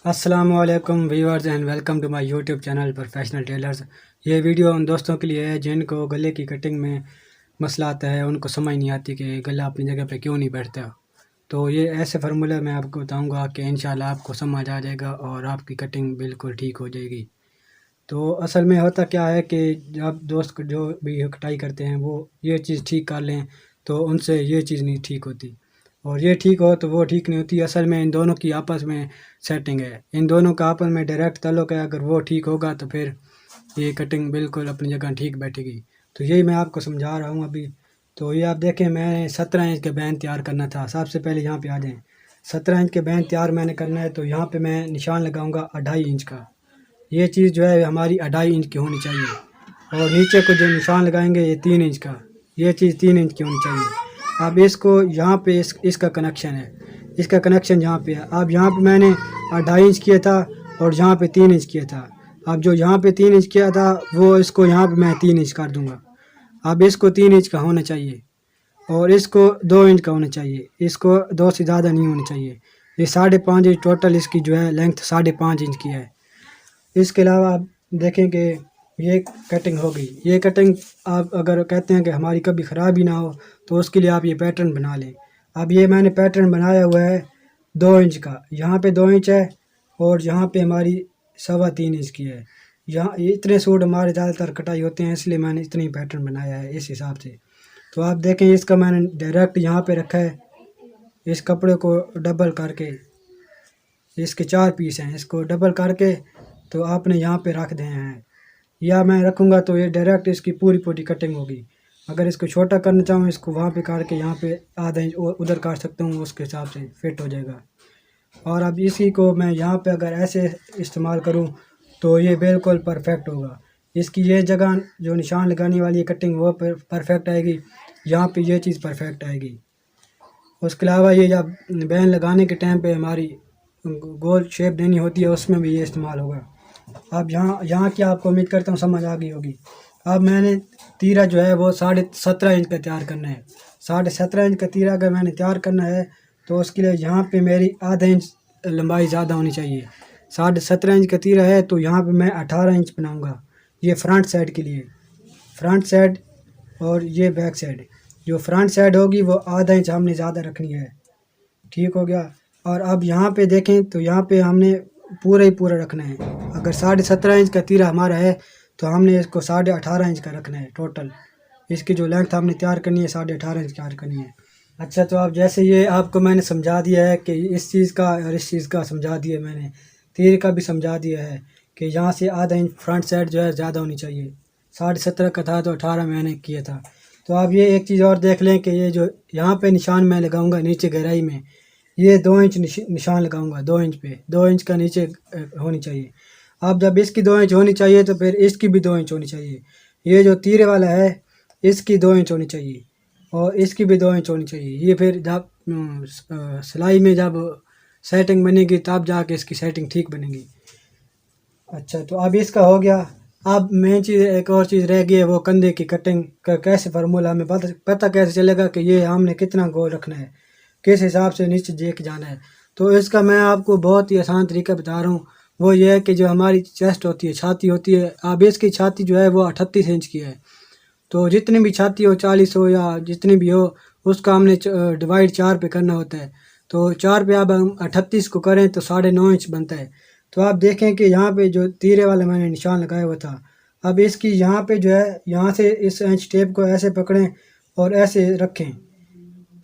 अस्सलामुअलैकुम viewers and welcome to my YouTube channel professional tailors. ये video उन दोस्तों के लिए है जिनको गले की कटिंग में मसला आता है, उनको समझ नहीं आती कि गला अपनी जगह पे क्यों नहीं बैठता। तो ये ऐसे फार्मूला मैं आपको बताऊंगा कि इंशाल्लाह आपको समझ आ जाएगा और आपकी कटिंग बिल्कुल ठीक हो जाएगी। तो असल में होता क्या है कि जब दोस्त जो भी कटाई करते हैं वो ये चीज़ ठीक कर लें तो उनसे ये चीज़ नहीं ठीक होती, और ये ठीक हो तो वो ठीक नहीं होती। असल में इन दोनों की आपस में सेटिंग है, इन दोनों का आपस में डायरेक्ट ताल्लुक है। अगर वो ठीक होगा तो फिर ये कटिंग बिल्कुल अपनी जगह ठीक बैठेगी। तो यही मैं आपको समझा रहा हूँ अभी। तो ये आप देखें, मैंने 17 इंच का बैन तैयार करना था। सबसे पहले यहाँ पे आ जाएँ, 17 इंच के बैन तैयार मैंने करना है। तो यहाँ पे मैं निशान लगाऊंगा 2.5 इंच का। ये चीज़ जो है हमारी 2.5 इंच की होनी चाहिए, और नीचे को जो निशान लगाएंगे ये 3 इंच का, ये चीज़ 3 इंच की होनी चाहिए। अब इसको यहाँ पे इसका कनेक्शन है, इसका कनेक्शन यहाँ पे है। अब यहाँ पे मैंने 2.5 इंच किया था और यहाँ पे 3 इंच किया था। अब जो यहाँ पे 3 इंच किया था वो इसको यहाँ पे मैं 3 इंच कर दूँगा। अब इसको 3 इंच का होना चाहिए और इसको 2 इंच का होना चाहिए, इसको 2 से ज़्यादा नहीं होनी चाहिए। ये 5.5 इंच टोटल इसकी जो है लेंथ 5.5 इंच की है। इसके अलावा आप देखें कि ये कटिंग हो गई। ये कटिंग आप अगर कहते हैं कि हमारी कभी ख़राब ही ना हो तो उसके लिए आप ये पैटर्न बना लें। अब ये मैंने पैटर्न बनाया हुआ है 2 इंच का, यहाँ पे 2 इंच है और यहाँ पे हमारी 3.25 इंच की है। यहाँ इतने सूट हमारे ज़्यादातर कटाई होते हैं, इसलिए मैंने इतने ही पैटर्न बनाया है इस हिसाब से। तो आप देखें, इसका मैंने डायरेक्ट यहाँ पे रखा है। इस कपड़े को डबल करके, इसके 4 पीस हैं, इसको डबल करके तो आपने यहाँ पे रख दें हैं, या मैं रखूँगा तो ये डायरेक्ट इसकी पूरी पूरी कटिंग होगी। अगर इसको छोटा करना चाहूँ, इसको वहाँ पे काट के यहाँ पे आधा इंच उधर काट सकता हूँ, उसके हिसाब से फिट हो जाएगा। और अब इसी को मैं यहाँ पे अगर ऐसे इस्तेमाल करूँ तो ये बिल्कुल परफेक्ट होगा। इसकी ये जगह जो निशान लगाने वाली है कटिंग वो परफेक्ट आएगी, यहाँ पे ये चीज़ परफेक्ट आएगी। उसके अलावा ये जब बैन लगाने के टाइम पे हमारी गोल शेप देनी होती है, उसमें भी ये इस्तेमाल होगा। अब यहाँ की आपको उम्मीद करता हूँ समझ आ गई होगी। अब मैंने तीरा जो है वो 17.5 इंच का तैयार करना है। 17.5 इंच का तीरा अगर मैंने तैयार करना है तो उसके लिए यहाँ पे मेरी आधा इंच लंबाई ज़्यादा होनी चाहिए। 17.5 इंच का तीरा है तो यहाँ पे मैं 18 इंच बनाऊँगा, ये फ्रंट साइड के लिए, फ्रंट साइड। और ये बैक साइड, जो फ्रंट साइड होगी वो आधा इंच हमने ज़्यादा रखनी है। ठीक हो गया। और अब यहाँ पे देखें तो यहाँ पे हमने पूरा ही पूरा रखना है। अगर 17.5 इंच का तीरा हमारा है तो हमने इसको 18.5 इंच का रखना है टोटल। इसकी जो लेंथ हमने तैयार करनी है 18.5 इंच तैयार करनी है। अच्छा, तो आप जैसे ये आपको मैंने समझा दिया है कि इस चीज़ का और इस चीज़ का समझा दिया, मैंने तीर का भी समझा दिया है कि यहाँ से आधा इंच फ्रंट साइड जो है ज़्यादा होनी चाहिए। 17.5 का था तो 18 मैंने किया था। तो आप ये एक चीज़ और देख लें कि ये जो यहाँ पे निशान मैं लगाऊंगा नीचे गहराई में, ये 2 इंच निशान लगाऊंगा 2 इंच पे, 2 इंच का नीचे होनी चाहिए। अब जब इसकी 2 इंच होनी चाहिए तो फिर इसकी भी 2 इंच होनी चाहिए। ये जो तीरे वाला है इसकी 2 इंच होनी चाहिए और इसकी भी 2 इंच होनी चाहिए। ये फिर जब सिलाई में जब सेटिंग बनेगी तब जाके इसकी सेटिंग ठीक बनेगी। अच्छा, तो अब इसका हो गया। अब मेन चीज़ एक और चीज़ रह गई है, वो कंधे की कटिंग का कैसे फार्मूला हमें पता कैसे चलेगा कि ये हमने कितना गोल रखना है, किस हिसाब से नीचे देख जाना है। तो इसका मैं आपको बहुत ही आसान तरीका बता रहा हूँ। वो ये है कि जो हमारी चेस्ट होती है, छाती होती है, अब इसकी छाती जो है वो 38 इंच की है। तो जितनी भी छाती हो, 40 हो या जितनी भी हो, उसका हमने डिवाइड 4 पे करना होता है। तो 4 पे अब हम 38 को करें तो 9.5 इंच बनता है। तो आप देखें कि यहाँ पे जो तीरे वाला मैंने निशान लगाया हुआ था, अब इसकी यहाँ पे जो है, यहाँ से इस इंच टेप को ऐसे पकड़ें और ऐसे रखें।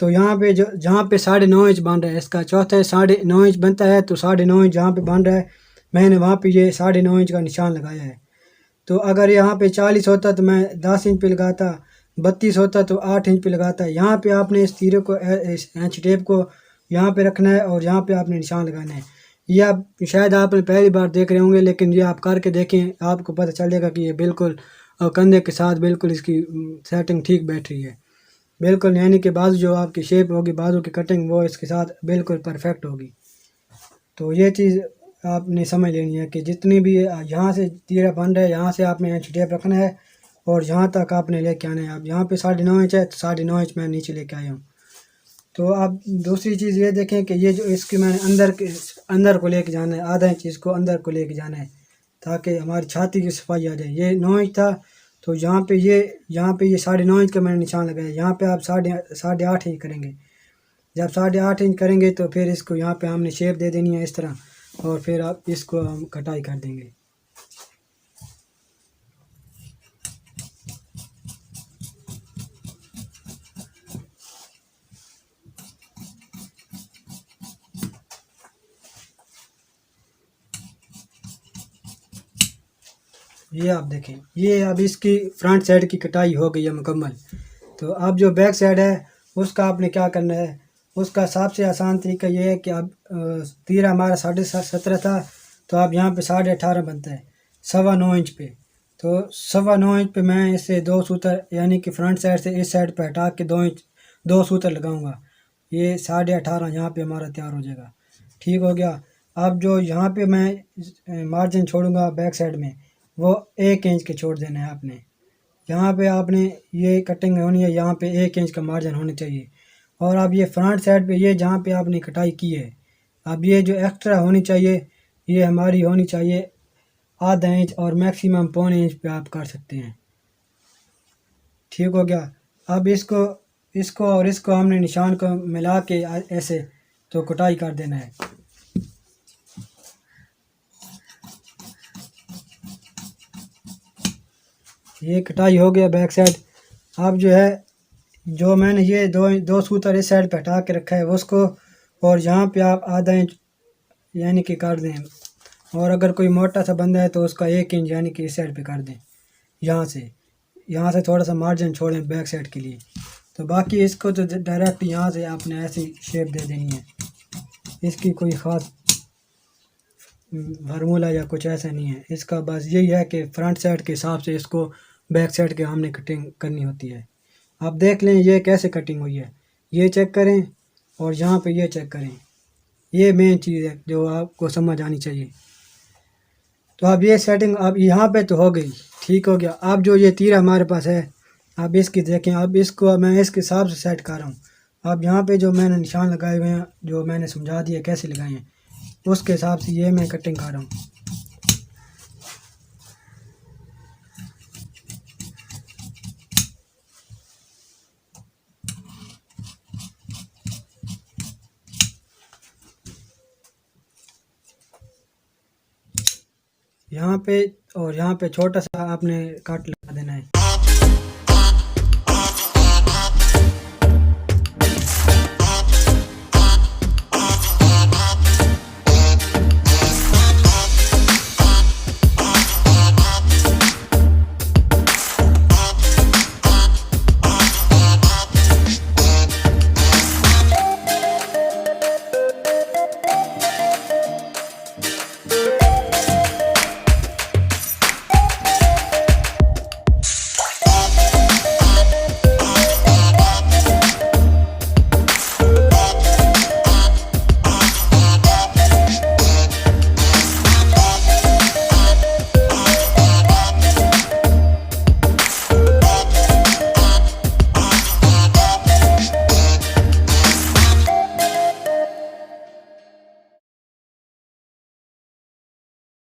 तो यहाँ पे जो जहाँ पे 9.5 इंच बन रहा है, इसका चौथा है 9.5 इंच बनता है, तो 9.5 इंच जहाँ पे बन रहा है मैंने वहाँ पे ये 9.5 इंच का निशान लगाया है। तो अगर यहाँ पे 40 होता तो मैं 10 इंच पे लगाता, 32 होता तो 8 इंच पे लगाता है। यहाँ पे आपने इस तीरे को, इस इंच टेप को यहाँ पे रखना है और यहाँ पे आपने निशान लगाना है। ये आप शायद आपने पहली बार देख रहे होंगे, लेकिन ये आप करके देखें, आपको पता चलेगा कि ये बिल्कुल कंधे के साथ बिल्कुल इसकी सेटिंग ठीक बैठ रही है। बिल्कुल, यानी कि बाजू जो आपकी शेप होगी, बाजू की कटिंग, वो इसके साथ बिल्कुल परफेक्ट होगी। तो ये चीज़ आपने समझ लेनी है कि जितनी भी यहाँ से तीरा बन रहा है, यहाँ से आपने इंच टेप रखना है और यहाँ तक आपने लेके आना है। अब यहाँ पे 9.5 इंच है तो 9.5 इंच मैं नीचे लेके आया हूँ। तो आप दूसरी चीज़ ये देखें कि ये जो इसकी मैंने अंदर को लेके जाना है, आधा इंच इसको अंदर को लेके जाना है ताकि हमारी छाती की सफाई आ जाए। ये 9 इंच था तो यहाँ पे ये 9.5 इंच का मैंने निशान लगाया। यहाँ पे आप 8.5 इंच करेंगे। जब 8.5 इंच करेंगे तो फिर इसको यहाँ पे हमने शेप दे देनी है इस तरह, और फिर आप इसको हम कटाई कर देंगे। ये आप देखें, ये अब इसकी फ्रंट साइड की कटाई हो गई है मुकम्मल। तो अब जो बैक साइड है उसका आपने क्या करना है, उसका सबसे आसान तरीका ये है कि अब तीरा हमारा 17.5 था तो अब यहाँ पे 18.5 बनता है 9.25 इंच पे। तो 9.25 इंच पे मैं इससे 2 सूत्र यानी कि फ्रंट साइड से इस साइड पे हटा के 2 सूत्र लगाऊंगा। ये 18.5 यहाँ पे हमारा तैयार हो जाएगा। ठीक हो गया। अब जो यहाँ पे मैं मार्जिन छोड़ूंगा बैक साइड में, वो 1 इंच के छोड़ देना है आपने। यहाँ पे आपने ये कटिंग होनी है, यहाँ पे 1 इंच का मार्जिन होना चाहिए। और अब ये फ्रंट साइड पे ये जहाँ पे आपने कटाई की है, अब ये जो एक्स्ट्रा होनी चाहिए ये हमारी होनी चाहिए आधा इंच, और मैक्सिमम 1.25 इंच पे आप कर सकते हैं। ठीक हो गया। अब इसको इसको और इसको हमने निशान को मिला के ऐसे तो कटाई कर देना है। ये कटाई हो गया बैक साइड। अब जो है जो मैंने ये दो सूत्र इस साइड पे हटा के रखा है उसको, और यहाँ पे आप आधा इंच यानी कि कर दें। और अगर कोई मोटा सा बंदा है तो उसका 1 इंच यानी कि इस साइड पे कर दें। यहाँ से थोड़ा सा मार्जिन छोड़ें बैक साइड के लिए। तो बाकी इसको तो डायरेक्ट यहाँ से आपने ऐसी शेप दे देनी है, इसकी कोई ख़ास फार्मूला या कुछ ऐसा नहीं है। इसका बस यही है कि फ्रंट साइड के हिसाब से इसको बैक साइड के हमने कटिंग करनी होती है। आप देख लें ये कैसे कटिंग हुई है, ये चेक करें और यहाँ पे ये चेक करें। ये मेन चीज़ है जो आपको समझ आनी चाहिए। तो अब ये सेटिंग अब यहाँ पे तो हो गई, ठीक हो गया। अब जो ये तीर हमारे पास है, अब इसकी देखें, अब इसको मैं इसके हिसाब से सेट कर रहा हूँ। अब यहाँ पे जो मैंने निशान लगाए हुए हैं, जो मैंने समझा दिया कैसे लगाए हैं, उसके हिसाब से ये मैं कटिंग कर रहा हूँ। यहाँ पे और यहाँ पे छोटा सा आपने काट लगा देना है।